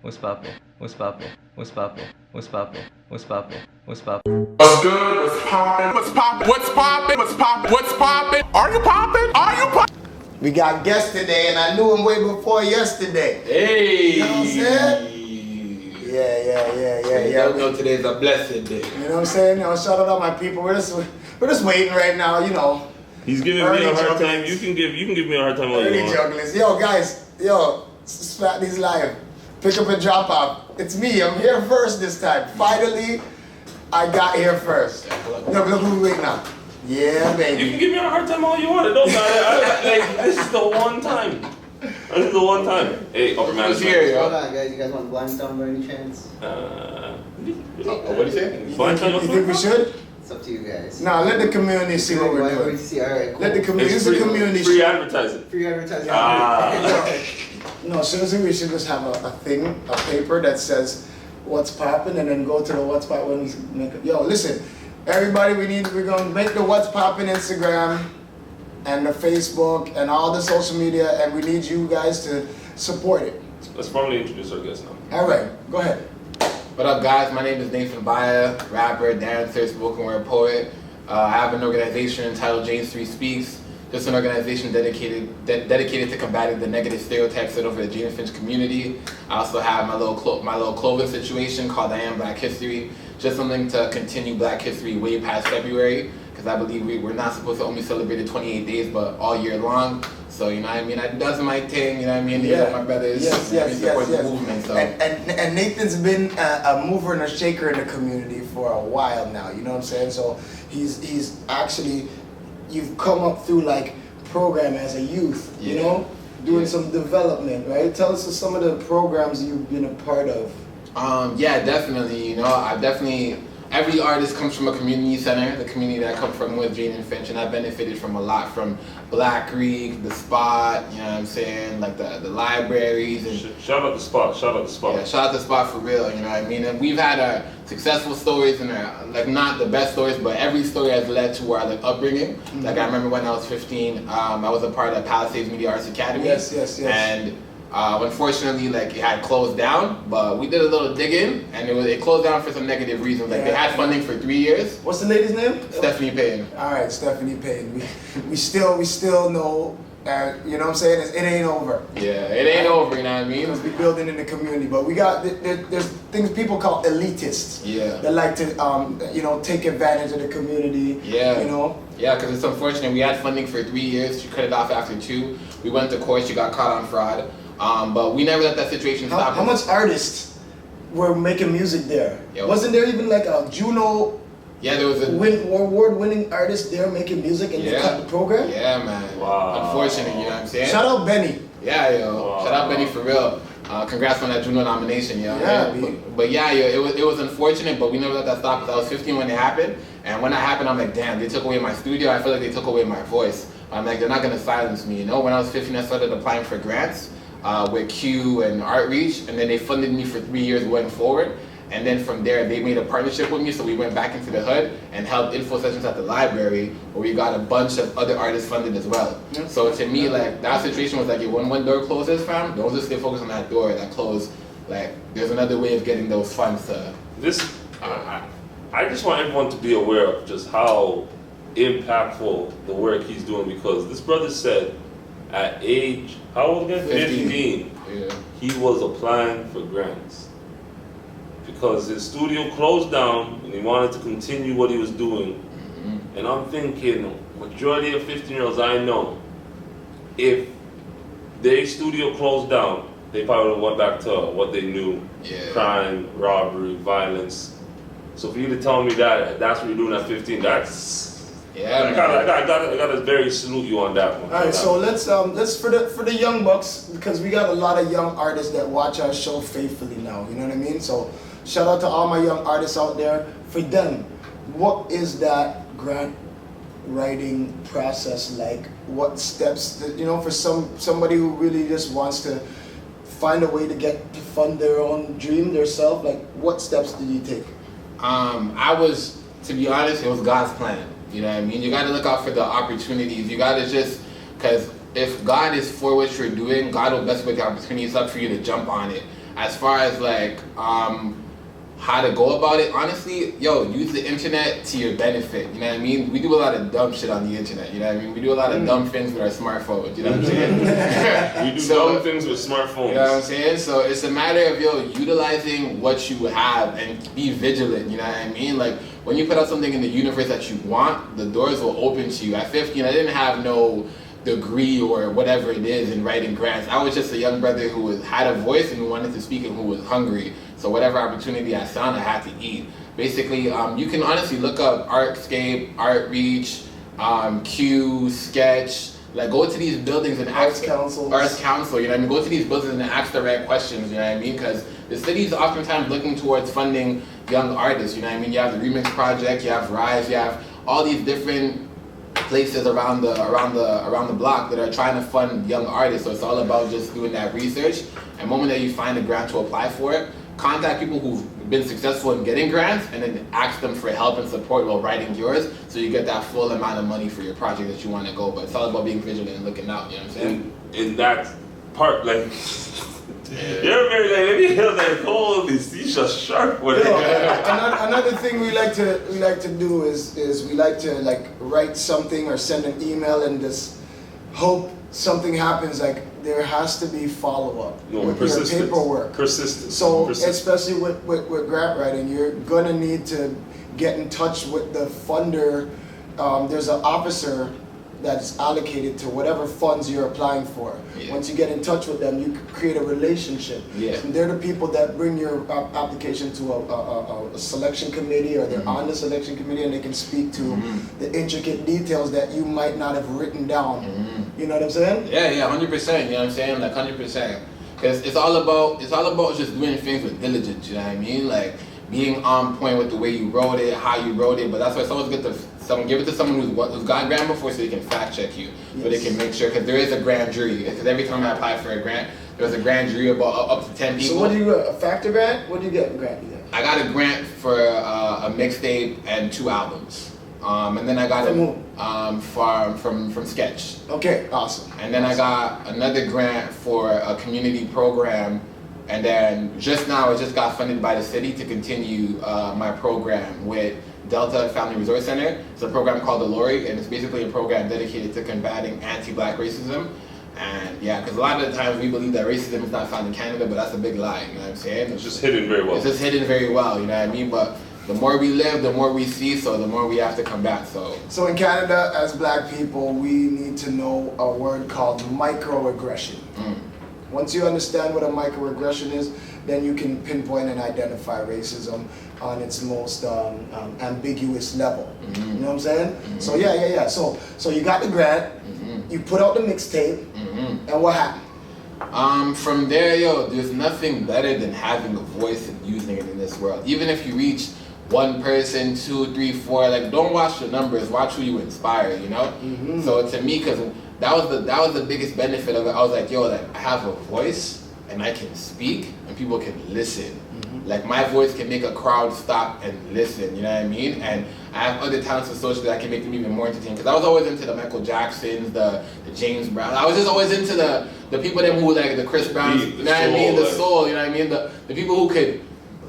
What's poppin'? What's poppin'? What's poppin'? What's poppin'? What's poppin'? What's poppin'? What's good? What's poppin'? What's poppin'? What's poppin'? What's poppin'? What's poppin'? Are you poppin'? Are you poppin'? We got guests today, and I knew him way before yesterday. Hey! You know what I'm saying? Yeah. You know today's a blessed day. You know what I'm saying? You know, shout out to my people. We're just waiting right now, you know. He's giving me a hard time. You can give me a hard time all you Early want. jugglers. Yo, guys. Yo, Splatney's live. Pick up and drop off. It's me. I'm here first this time. Finally, I got here first. Look who we waiting on. Yeah, baby. You can give me a hard time all you want. It don't matter. Like, this is the one time. This is the one time. Hey, upper management. Here, yo. Hold on, guys. You guys want Blindstone by any chance? What do you say? You think we should? It's up to you guys. Nah, let the community see what we're Wait doing. to see. All right, cool. Let the community. This is a community free show. advertising. Free advertising. No, seriously, we should just have a thing, a paper that says what's poppin', and then go to the what's poppin' when we make it. Yo, listen, everybody, we're gonna make the what's poppin' Instagram and the Facebook and all the social media, and we need you guys to support it. Let's formally introduce our guest now. All right, go ahead. What up, guys? My name is Nathan Baya, rapper, dancer, spoken word poet. I have an organization entitled James 3 Speaks. Just an organization dedicated to combating the negative stereotypes that over the Jane Finch community. I also have my little clothing situation called I Am Black History. Just something to continue Black History way past February, because I believe we're not supposed to only celebrate it 28 days, but all year long. So, you know what I mean? That does my thing, you know what I mean? Yeah. My brothers, Yes. support the movement. So. And Nathan's been a mover and a shaker in the community for a while now, you know what I'm saying? So he's actually, you've come up through like program as a youth, you know, doing some development, right? Tell us some of the programs you've been a part of. Yeah, definitely. You know, every artist comes from a community center. The community that I come from with Jane and Finch, and I benefited from a lot from Black Creek, the Spot, you know what I'm saying, like the libraries. And Shout out the spot. yeah, shout out the Spot for real, you know what I mean? And we've had our successful stories and our, like, not the best stories, but every story has led to our, like, upbringing. Mm-hmm. Like, I remember when I was 15, I was a part of Palisades Media Arts Academy. Yes. And unfortunately, like, it had closed down, but we did a little digging, and it closed down for some negative reasons. Like, they had funding for 3 years. What's the lady's name? Stephanie Payne. All right, Stephanie Payne. We still know, you know what I'm saying? It ain't over. Yeah, it ain't over, you know what I mean? Because we building in the community, but we got there's things people call elitists. Yeah. That like to you know, take advantage of the community. Yeah. You know. Yeah, because it's unfortunate. We had funding for 3 years. She cut it off after 2. We went to court. She got caught on fraud. But we never let that situation stop us. How much artists were making music there? Yo. Wasn't there even like a Juno? Yeah, there was a award-winning artist there making music and they cut the program? Yeah, man. Wow. Unfortunate, you know what I'm saying? Shout out Benny. Yeah, yo. Wow. Shout out Benny for real. Congrats on that Juno nomination, yo. Yeah, but yeah, yo, it was unfortunate, but we never let that stop us. I was 15 when it happened, and when that happened, I'm like, damn, they took away my studio. I feel like they took away my voice. I'm like, they're not gonna silence me, you know? When I was 15, I started applying for grants with Q and Artreach, and then they funded me for 3 years going forward. And then from there, they made a partnership with me, so we went back into the hood and held info sessions at the library, where we got a bunch of other artists funded as well. Yeah. So to me, like, that situation was like, when one door closes, fam, don't just stay focused on that door that closed. Like, there's another way of getting those funds to... I just want everyone to be aware of just how impactful the work he's doing, because this brother said at age, how old again? 15. Yeah. He was applying for grants because his studio closed down and he wanted to continue what he was doing. Mm-hmm. And I'm thinking, majority of 15-year-olds I know, if their studio closed down, they probably would have went back to what they knew. Yeah. Crime, Robbery, violence. So for you to tell me that that's what you're doing at 15, that's... Yeah, I gotta very salute you on that one. All right, so let's for the young bucks, because we got a lot of young artists that watch our show faithfully now. You know what I mean? So shout out to all my young artists out there. For them, what is that grant writing process like? What steps, you know, for somebody who really just wants to find a way to fund their own dream, their self? Like, what steps did you take? To be honest, it was God's plan. You know what I mean? You gotta look out for the opportunities. You gotta because if God is for what you're doing, God will best make the opportunities up for you to jump on it. as far as like how to go about it, honestly, use the internet to your benefit, you know what I mean? We do a lot of dumb shit on the internet, you know what I mean? We do a lot of dumb things with our smartphones, you know what I'm saying? We do dumb things with smartphones. You know what I'm saying? So it's a matter of, utilizing what you have and be vigilant, you know what I mean? Like, when you put out something in the universe that you want, the doors will open to you. At 15, I didn't have no degree or whatever it is in writing grants. I was just a young brother who had a voice and who wanted to speak and who was hungry. So whatever opportunity I found, I had to eat. Basically, you can honestly look up Artscape, Artreach, Q, Sketch. Like, go to these buildings and ask Arts Council, you know what I mean? Go to these buildings and ask the right questions, you know what I mean? Because the city's oftentimes looking towards funding young artists, you know what I mean? You have the Remix Project, you have Rise, you have all these different places around the block that are trying to fund young artists. So it's all about just doing that research. And the moment that you find a grant to apply for it, contact people who've been successful in getting grants and then ask them for help and support while writing yours, so you get that full amount of money for your project that you want to go. But it's all about being vigilant and looking out, you know what I'm saying? In that part, like, you're very like, let me hear that holy seashell shark. Another thing we like to do is we like to like write something or send an email and just hope something happens. Like, there has to be follow-up with your paperwork. Persistence. So especially with grant writing, you're gonna need to get in touch with the funder. There's an officer that's allocated to whatever funds you're applying for. Yeah. Once you get in touch with them, you create a relationship. Yeah. And they're the people that bring your application to a selection committee, or they're on the selection committee, and they can speak to the intricate details that you might not have written down. You know what I'm saying? Yeah, 100%. You know what I'm saying? Like 100%. Because it's all about just doing things with diligence. You know what I mean? Like, being on point with the way you wrote it, how you wrote it. But that's why it's always good to give it to someone who's got grant before, so they can fact check you, so they can make sure. Because there is a grand jury. Because every time I apply for a grant, there's a grand jury about up to 10 people. So what do you get? A factor grant? What do you get? A grant? I got a grant for a mixtape and 2 albums. And then I got from Sketch. Okay, awesome. And then I got another grant for a community program. And then just now, I just got funded by the city to continue my program with Delta Family Resource Center. It's a program called the Lori, and it's basically a program dedicated to combating anti-black racism. And yeah, because a lot of the times we believe that racism is not found in Canada, but that's a big lie, you know what I'm saying? It's just hidden very well. It's just hidden very well, you know what I mean? But the more we live, the more we see, so the more we have to combat, So in Canada, as black people, we need to know a word called microaggression. Once you understand what a microaggression is, then you can pinpoint and identify racism on its most ambiguous level. You know what I'm saying? So yeah. So you got the grant, you put out the mixtape, and what happened? From there, there's nothing better than having a voice and using it in this world. Even if you reach one person, 2, 3, 4, like, don't watch the numbers, watch who you inspire, you know? So to me, because that was the biggest benefit of it. I was like, I have a voice and I can speak and people can listen. Like, my voice can make a crowd stop and listen, you know what I mean? And I have other talents associated that can make them even more entertaining. Because I was always into the Michael Jacksons, the James Brown. I was just always into the people them who, like, the Chris Browns, you know what I mean? The soul, you know what I mean? The people who could,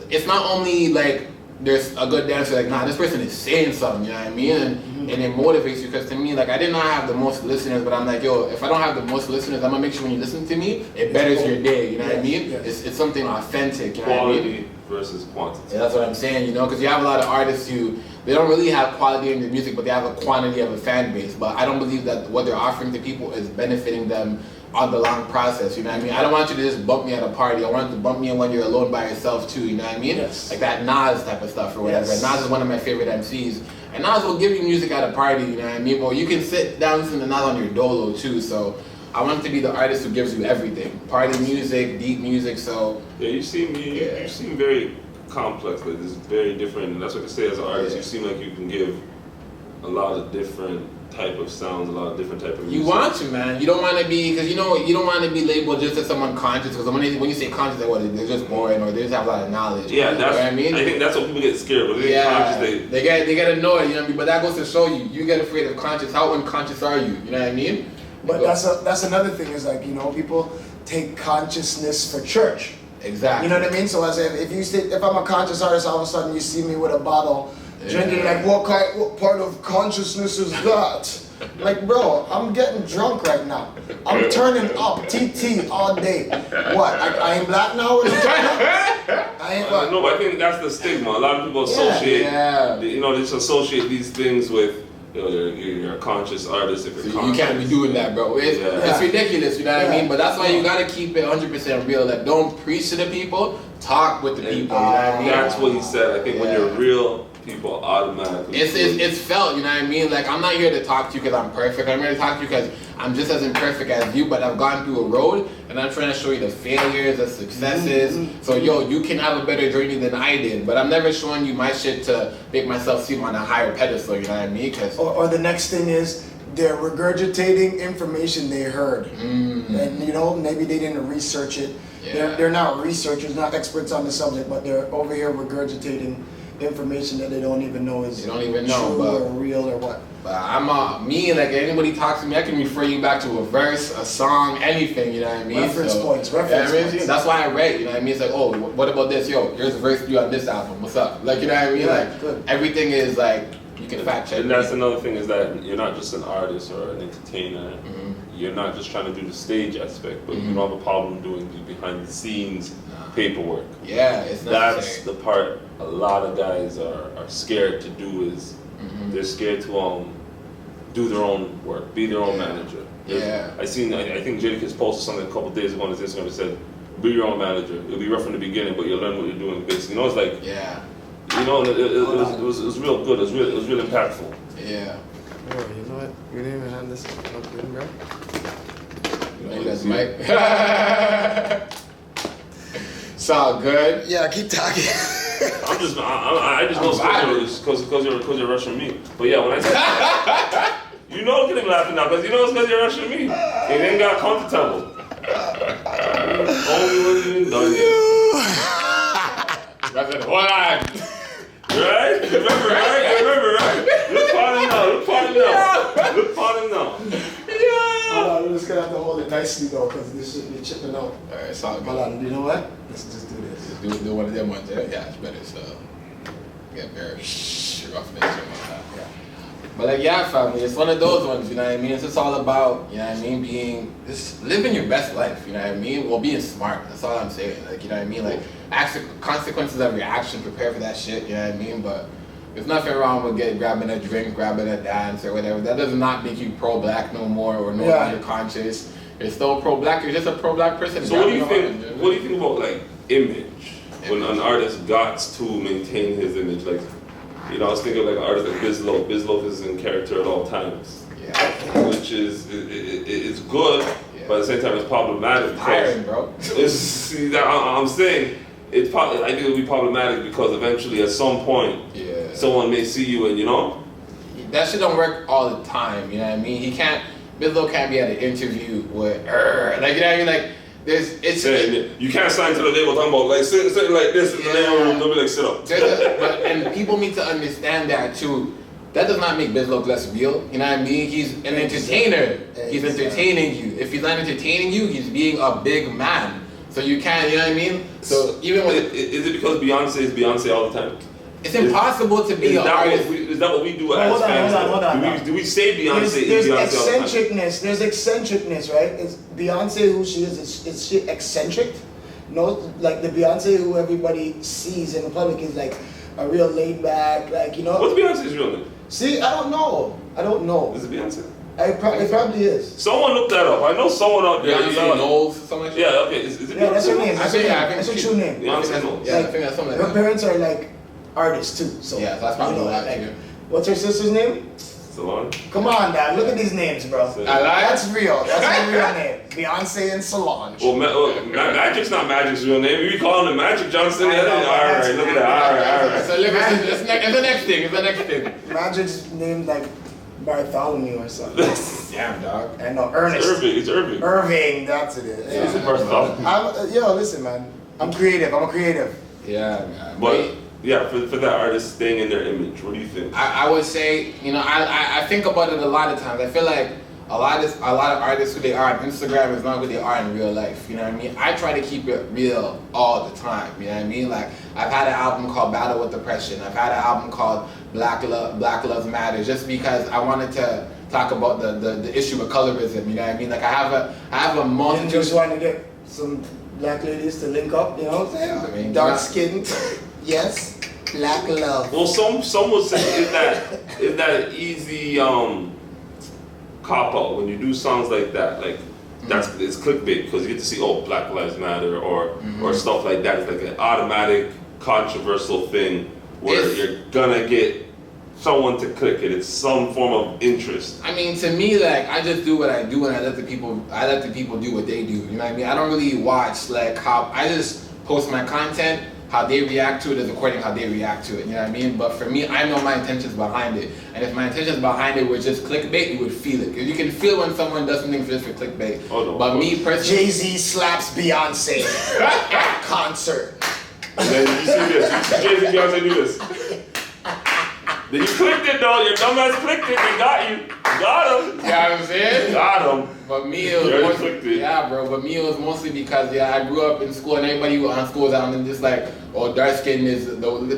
it's not only like there's a good dancer, like, nah, this person is saying something, you know what I mean? And it motivates you, because to me, like, I did not have the most listeners, but I'm like, if I don't have the most listeners, I'm gonna make sure when you listen to me, it betters your day, you know what I mean? It's something authentic, you know what I mean? Quality versus quantity. Yeah, that's what I'm saying, you know, because you have a lot of artists who, they don't really have quality in their music, but they have a quantity of a fan base. But I don't believe that what they're offering to people is benefiting them on the long process, you know what I mean? I don't want you to just bump me at a party. I want you to bump me when you're alone by yourself too, you know what I mean? Yes. Like that Nas type of stuff or whatever. Yes. Nas is one of my favorite MCs. And Nas will give you music at a party, you know what I mean? Well, you can sit down and listen to Nas on your dolo too, so I want to be the artist who gives you everything. Party music, deep music, so... Yeah, you seem very complex, like this is very different, and that's what I say as an artist, you seem like you can give a lot of different type of sounds, a lot of different type of music. You want to, man. You don't want to be, because you don't want to be labeled just as someone conscious, because when you say conscious, they're just boring, or they just have a lot of knowledge. Yeah, that's you know what I mean? I think that's what people get scared of. When they get conscious, they get annoyed, you know what I mean? But that goes to show you get afraid of conscious. How unconscious are you? You know what I mean? But that's another thing, is like, you know, people take consciousness for church. Exactly. You know what I mean? So as if I'm a conscious artist, all of a sudden you see me with a bottle drinking, like what part of consciousness is that? Like, bro, I'm getting drunk right now. I'm turning up TT all day. What? I ain't black now when I'm turning up? I ain't what? No, but I think that's the stigma. A lot of people associate, you know, they just associate these things with, you know, you're a conscious artist if you're conscious. You can't be doing that, bro. It's ridiculous, you know what I mean? But that's why you gotta keep it 100% real. Like, don't preach to the people, talk with the people, you know what I mean? That's what he said. I think when you're real, people automatically. It's felt, you know what I mean? Like, I'm not here to talk to you because I'm perfect. I'm here to talk to you because I'm just as imperfect as you, but I've gone through a road and I'm trying to show you the failures, the successes. So, yo, you can have a better journey than I did, but I'm never showing you my shit to make myself seem on a higher pedestal, you know what I mean? Or the next thing is, they're regurgitating information they heard. And, you know, maybe they didn't research it. They're not researchers, not experts on the subject, but they're over here regurgitating information that they don't even know is true or real or what. But I'm me, like anybody talks to me, I can refer you back to a verse, a song, anything, you know what I mean? Reference points. That's why I write, you know what I mean? It's like, oh, what about this? Yo, here's a verse 3 on this album, what's up? Like, you know what I mean? Like, everything is like, you can fact check. And that's another thing is that you're not just an artist or an entertainer. You're not just trying to do the stage aspect, but you don't have a problem doing the behind the scenes paperwork. Yeah, it's that's the part a lot of guys are scared to do is they're scared to do their own work, be their own manager. I think Jadakiss posted something a couple days ago on his Instagram that said, be your own manager. It'll be rough from the beginning, but you'll learn what you're doing basically. You know, it's like you know, it was real good, it was real impactful. Yeah. Bro, you know what? You didn't even have this plugged in, bro. You know, that's Mike. It's all good. Yeah, keep talking. I just know because you're rushing me. But yeah, when I say you know, look at him laughing now because you know it's because you're rushing me. He then got comfortable. Only when you done yet. That's it. Hold on. Right? You remember, right? Look upon him now. Hold on, we're just gonna have to hold it nicely though, because this should be chipping out. Alright, it's all good. Hold on, you know what? Let's just do this. Do one of them ones, yeah, it's better, so get very rough and yeah. But like, yeah, family, it's one of those ones, you know what I mean? It's just all about, you know what I mean, just living your best life, you know what I mean? Well, being smart, that's all I'm saying, like, you know what I mean? Like, consequences of your action, prepare for that shit, you know what I mean? But there's nothing wrong with grabbing a drink, grabbing a dance or whatever. That does not make you pro-black no more or no longer conscious. You're still pro-black, you're just a pro-black person. So what do you think about like image? When an artist got to maintain his image, like, you know, I was thinking of like an artist like Biz Loaf. Biz Loaf is in character at all times. Which is it's good, but at the same time it's problematic. Tiring, bro. I'm saying I think it'll be problematic because eventually at some point someone may see you and you know? That shit don't work all the time, you know what I mean? Bizlo can't be at an interview with like, you know what I mean? Like, you can't sign to the label talking about like sitting like this in the label, they'll be like sit up. And people need to understand that too. That does not make Biz look less real. You know what I mean? He's an entertainer. He's entertaining you. If he's not entertaining you, he's being a big man. So you can't, you know what I mean? So even when is it because Beyonce is Beyonce all the time? It's impossible to be an artist. Is that what we do as fans? Hold on. Do we say Beyonce There's is Beyonce all the time? There's eccentricness, right? Is Beyonce who she is she eccentric? No, like the Beyonce who everybody sees in the public is like a real laid back, like, you know. What's Beyonce's real name? See, I don't know. Is it Beyonce? It probably is. Someone look that up. I know someone out there. Beyonce Knowles, something like that. Yeah, okay. Is it Beyonce? That's her name. That's her true name. Beyonce Knowles. Yeah, I think that's something like her that. parents are like artists too, so yeah, that's probably like, what's her sister's name? Solange. Come on, Dad. Look at these names, bro. That's real. That's her real name. Beyonce and Solange. Well, Magic's not Magic's real name. You be calling him Magic Johnson. All right, look at that. All right. So it's the next thing. Magic's named like Bartholomew or something. Damn, dog. I know, Ernest. It's Irving. Irving, that's it. It's Bartholomew. Yo, listen, man. I'm a creative. Yeah, man. But yeah, for that artist staying in their image, what do you think? I would say, you know, I think about it a lot of times. I feel like a lot of artists who they are on Instagram is not who they are in real life. You know what I mean? I try to keep it real all the time. You know what I mean? Like I've had an album called Battle with Depression. I've had an album called Black Lives Matter, just because I wanted to talk about the issue of colorism. You know what I mean? Like I have a You multitude. just want to get some black ladies to link up, you know what I'm saying? Yeah, I mean, dark skinned, yes, black love. Well, some would say is that an easy cop out when you do songs like that? Like it's clickbait because you get to see Black Lives Matter or stuff like that. It's like an automatic controversial thing where you're gonna get someone to click it. It's some form of interest. I mean, to me, like I just do what I do, and I let the people do what they do. You know what I mean? I don't really watch like how I just post my content. How they react to it is according to how they react to it. You know what I mean? But for me, I know my intentions behind it, and if my intentions behind it were just clickbait, you would feel it. Because you can feel when someone does something just for clickbait. Oh, no, but me personally, Jay-Z slaps Beyonce at concert. And then you see this. Jay-Z, Beyonce do this. Then you clicked it though. Your dumbass clicked it. They got you. Got him. you know what I'm saying? Got him. But me, You it was already mostly, clicked it. yeah, bro. But me, it was mostly because I grew up in school, and everybody who on school was out and just like, dark skin is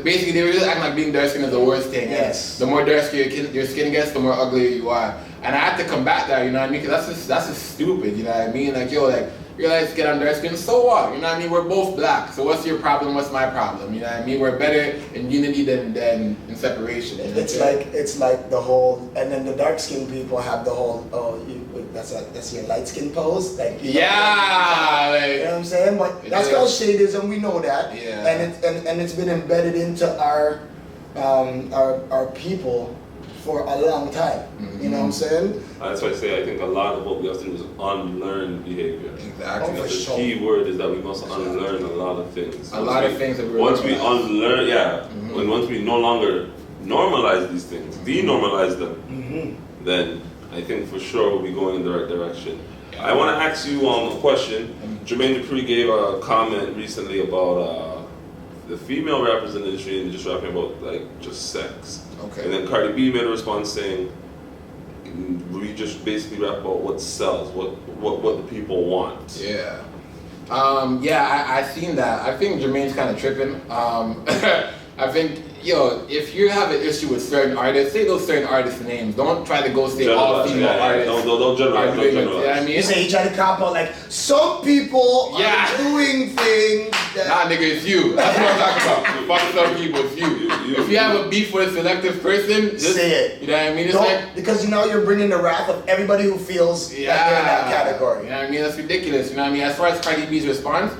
basically they were just acting like being dark skin is the worst thing. Yes. And the more dark skin your skin gets, the more uglier you are. And I had to combat that. You know what I mean? Because that's just stupid. You know what I mean? Like you're like skin on dark skin, so what? You know what I mean? We're both black. So what's your problem? What's my problem? You know what I mean? We're better in unity than in separation. It's like the whole, and then the dark skinned people have the whole, that's your light skin pose, like yeah, like, you know what I'm saying? But that's called shadism. We know that, Yeah. and it's been embedded into our people for a long time. You know what I'm saying? That's why I say I think a lot of what we have to do is unlearn behavior. Exactly. Oh, for The sure. key word is that we must unlearn a lot of things. A lot of things that we're Once we normalized. unlearn, when once we no longer normalize these things, denormalize them, then I think for sure we'll be going in the right direction. I want to ask you a question. Jermaine Dupri gave a comment recently about the female rappers in the industry and just rapping about like just sex. Okay. And then Cardi B made a response saying, we just basically rap about what sells, what the people want. Yeah. I seen that. I think Jermaine's kind of tripping. I think, if you have an issue with certain artists, say those certain artists' names. Don't try to go say all female artists. Don't generalize. Don't generalize. You know what I You mean? say you try to cop out like some people Yeah. are doing things that Nah, nigga, it's you. That's what I'm talking about. Fuck some people, it's you. If you have a beef with a selective person, just say it. You know what I mean? It's don't, like, because you're bringing the wrath of everybody who feels like they're in that category. You know what I mean? That's ridiculous. You know what I mean? As far as Cardi B's response,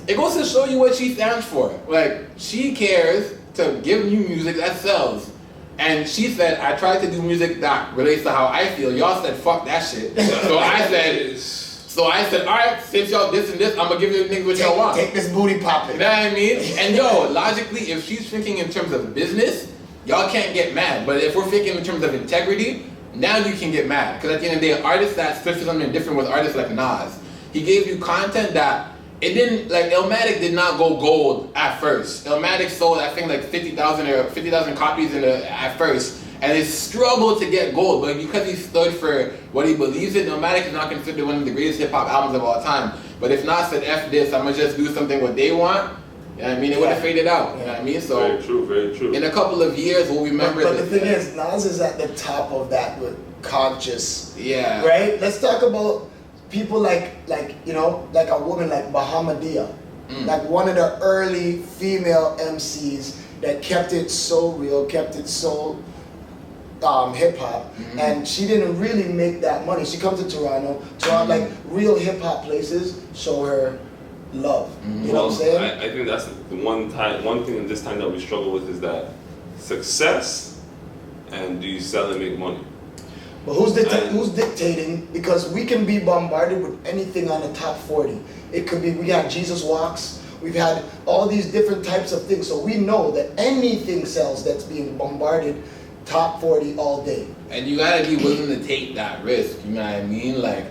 it goes to show you what she stands for. Like, she cares to give you music that sells. And she said, I tried to do music that relates to how I feel. Y'all said, fuck that shit. So I said, all right, since y'all this and this, I'm gonna give you niggas what y'all want. Take this booty popping. You know what I mean? And logically, if she's thinking in terms of business, y'all can't get mad. But if we're thinking in terms of integrity, now you can get mad. Because at the end of the day, artists that especially something different with artists like Nas, he gave you content that it didn't, like Illmatic did not go gold at first. Illmatic sold, I think, like 50,000 copies at first. And it struggled to get gold, but because he stood for what he believes in, Illmatic is not considered one of the greatest hip-hop albums of all time. But if Nas said, F this, I'm gonna just do something what they want, you know what I mean? It would have faded out, you know what I mean? So, very true, very true. in a couple of years, we'll remember But the thing is, Nas is at the top of that with conscious. Yeah. Right? Let's talk about people like a woman like Bahamadia. Like one of the early female MCs that kept it so real, kept it so hip hop, and she didn't really make that money. She comes to Toronto, like real hip hop places show her love. You know what I'm saying? I think that's the one thing in this time that we struggle with is that success and do you sell and make money? But who's dictating? Because we can be bombarded with anything on the top 40. It could be, we got Jesus Walks, we've had all these different types of things, so we know that anything sells that's being bombarded top 40 all day. And you gotta be willing to take that risk, you know what I mean? Like,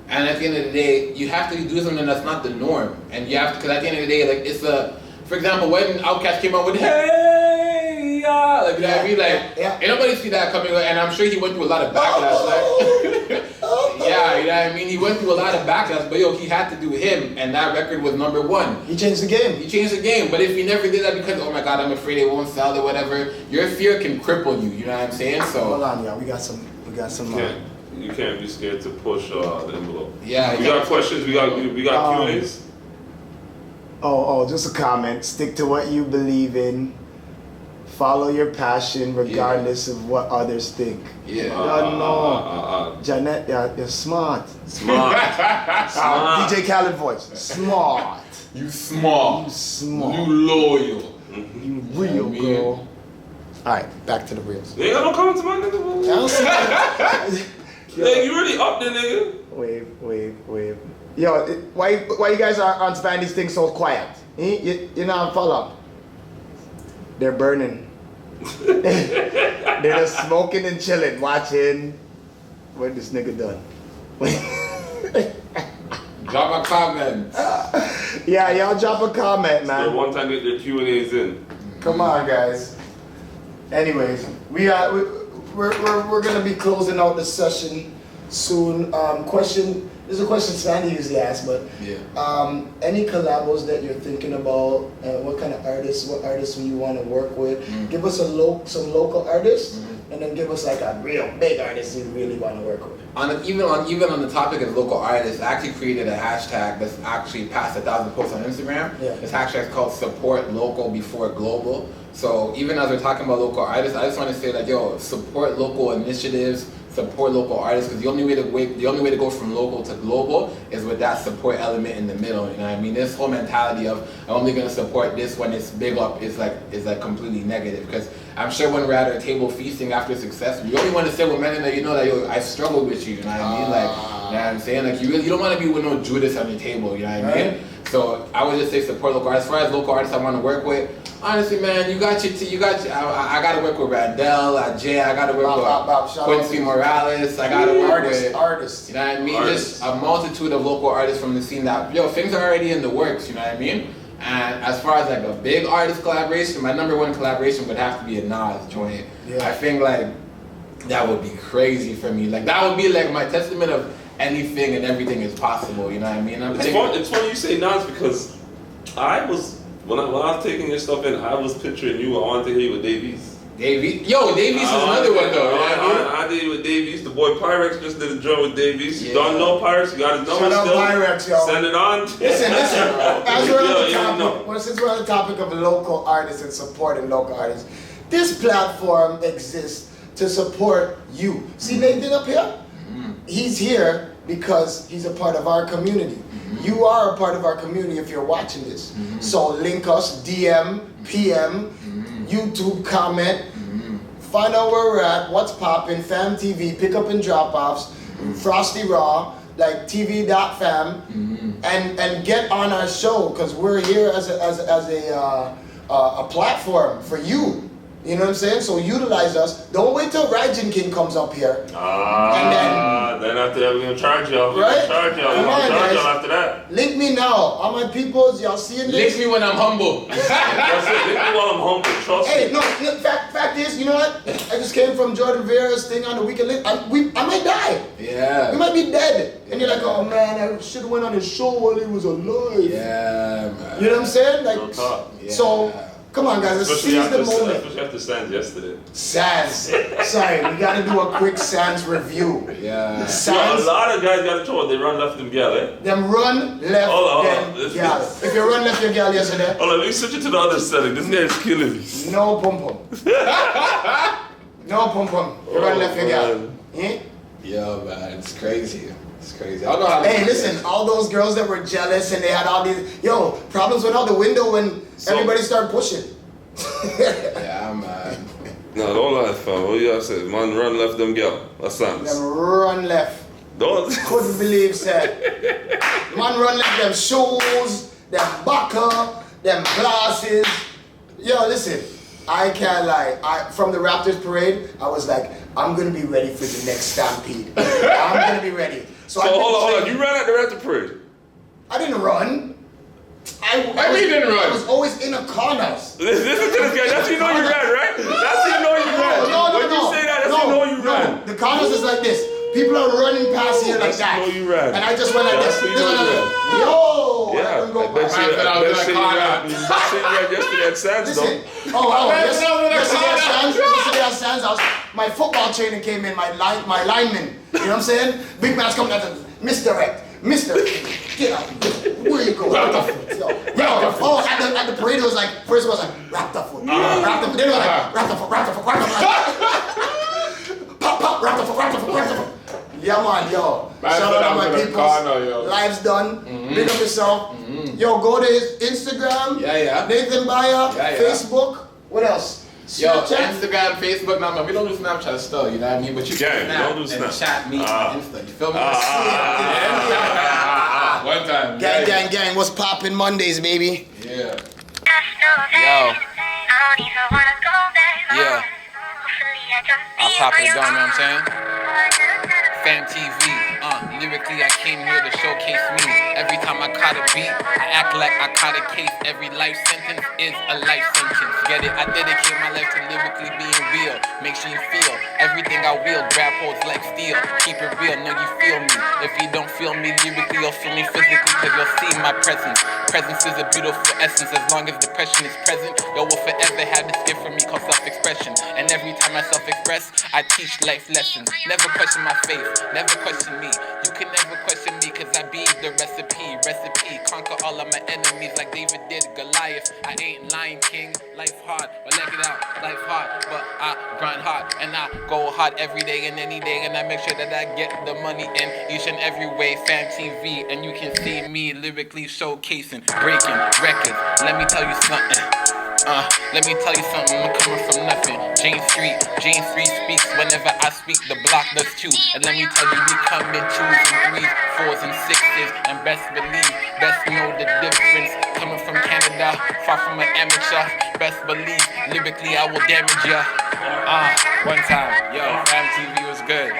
and at the end of the day, you have to do something that's not the norm. And you have to, because at the end of the day, like, it's for example, when Outkast came out with, hey, like, you know what I mean? Like, ain't nobody see that coming, and I'm sure he went through a lot of backlash, like, Yeah, you know what I mean? He went through a lot of backlash, but yo, he had to do him, and that record was #1. He changed the game. He changed the game, but if he never did that because, oh my God, I'm afraid it won't sell or whatever, your fear can cripple you, you know what I'm saying? Hold So, on, yeah, we got some. You can't be scared to push the envelope. yeah. We got questions. We got Q&As. Just a comment. Stick to what you believe in. Follow your passion regardless of what others think. Yeah. No. Janet, you're smart. Smart. Smart. DJ Khaled voice. Smart. You smart. You smart. You loyal. You real, I mean- girl. Alright, back to the reels. You ain't got no comments to my I nigga. don't see that. Hey, you really up there, nigga? Wave. Yo, why you guys are on Spanish things so quiet? You know I'm follow. They're burning. They're just smoking and chilling, watching. What this nigga done? Drop a comment. Yeah, y'all drop a comment, The man. one time get their Q&As in. Come on, guys. Anyways, we're gonna be closing out the session soon. This is a question Sandy usually asks, but Yeah. any collabos that you're thinking about? What kind of artists? What artists you want to work with? Give us some local artists, and then give us like a real big artist you really want to work with. Even on the topic of local artists, I actually created a hashtag that's actually past 1,000 posts on Instagram. Yeah. This hashtag is called Support Local Before Global. So even as we're talking about local artists, I just want to say that support local initiatives, support local artists, because the only way to go from local to global is with that support element in the middle. You know what I mean? This whole mentality of I'm only gonna support this when it's big up is like completely negative. Because I'm sure when we're at our table feasting after success, we only want to sit with men that I struggled with you. You know what I mean? Like, you know what I'm saying? Like you don't want to be with no Judas on your table. You know what I mean? So I would just say support local artists. As far as local artists I want to work with, honestly, man, you got your. I got to work with Randell, Jay. I got to work with Quincy Morales. I got to work with artists. You know what I mean? Artists. Just a multitude of local artists from the scene that things are already in the works. You know what I mean? And as far as like a big artist collaboration, my #1 collaboration would have to be a Nas joint. Yeah. I think like that would be crazy for me. Like that would be like my testament of anything and everything is possible. You know what I mean? It's funny you say Nas because when I was taking your stuff in, I was picturing you. I wanted to hear you with Davies. Davies is another one though. I did it with Davies. The boy Pyrex just did a drum with Davies. Yeah. You don't know Pyrex? You got his number Shout out still? Pyrex, yo. Send it on. Listen. As we're on the Yeah, topic, since we're on the topic of local artists and supporting local artists, this platform exists to support you. See Nathan up here? He's here because he's a part of our community. You are a part of our community if you're watching this. So link us, DM, PM, YouTube comment, find out where we're at, what's poppin', Fam TV, pick up and drop offs, Frosty Raw, like TV.fam, and get on our show because we're here as a platform for you. You know what I'm saying? So utilize us. Don't wait till Rajin King comes up here. Then after that, we're going to charge y'all. We're Right? going to charge y'all. Come We're going on, to charge guys. y'all after that. Link me now. All my peoples, y'all seeing this? Link me when I'm humble. That's it. Link me while I'm humble. Trust Hey, me. no, fact is, you know what? I just came from Jordan Vera's thing on the weekend. I might die. Yeah. We might be dead. And you're like, oh man, I should have went on his show while he was alive. Yeah, man. You know what I'm saying? Like, Real talk. So, come on guys, let's seize the moment. Especially after Sands yesterday. Sans. Sorry, we gotta do a quick Sans review. Yeah. Yo, a Sans, lot of guys got in trouble. They run left them gal, eh? them run left, Hold on. them gal. If you run left your gal yesterday, Hold on, let me switch it to the other setting. This guy is killing me. no pum pum. No pum pum. You run left your gal. man. Eh? Yo, man, it's crazy. It's crazy. I don't know how. Hey, listen, all those girls that were jealous and they had all these, problems went out the window when everybody started pushing. Yeah, man. No, don't lie, fam. What you gotta say? Man, run left them gal. That's Sands. Them run left. Don't. Couldn't believe said. Man run left them shoes, them buckle, them glasses. Yo, listen, I can't lie. From the Raptors parade, I was like, I'm gonna be ready for the next stampede. I'm gonna be ready. So hold on. You ran at the Raptor parade? I didn't run. I mean you didn't run? I was always in a corner. Listen to this guy. That's how you know you ran, right? That's how you know you ran. No. When you say that, that's how you know you ran. The corners is like this. People are running past here like That's that. how you ran. And I just went like this. That's This how went you like this. Yo! Yeah, I couldn't go I bet back. you I was ran yesterday at Sands, though. Listen. Yesterday at Sands House, my football trainer came in, my lineman. You know what I'm saying? Big man's coming at the misdirect. Get out. Where you go? Wrap the foot. Yo. At the parade it was like, first it was like, wrap the foot. Wrap the foot. Then it was like, wrap the foot. Pop, wrap the foot. Yeah, man, yo. Shout out to my people. Live's done. Big up yourself. Yo, go to his Instagram. Yeah. Nathan Baya. Yeah. Facebook. What else? Yo, Snapchat. Instagram, Facebook, man, we don't do Snapchat still, you know what I mean? But you Yeah, can we don't do snap and Snap. chat me on Insta, you feel me? One time. Gang. What's poppin' Mondays, baby? Yeah. Yo. Yeah. I'll pop it down, you know what I'm saying? Fam TV, lyrically I came here to showcase me. Every time I caught a beat, I act like I caught a case. Every life sentence is a life sentence. Get it? I dedicate my life to lyrically being real. Make sure you feel everything I wield. Grab holds like steel. Keep it real, know you feel me. If you don't feel me lyrically, you'll feel me physically, cause you'll see my presence. Presence is a beautiful essence. As long as depression is present, yo will forever have this gift from me called self-expression. And every time I self-express, I teach life lessons. Never question my faith, never question me. You can never question me, cause I be the recipe. Conquer all of my enemies like David did Goliath. I ain't lying, king. Life hard, but let it out. Life hard, but I grind hard. And I go hard every day and any day. And I make sure that I get the money in each and every way. Fam TV, and you can see me lyrically showcasing, breaking records. Let me tell you something. I'm coming from nothing. Jane Street speaks whenever I speak, the block does too. And let me tell you, we come in 2s and 3s, 4s and 6s, and best know the difference. Coming from Canada, far from an amateur, best believe, lyrically I will damage ya. One time, yo, Fam TV was good.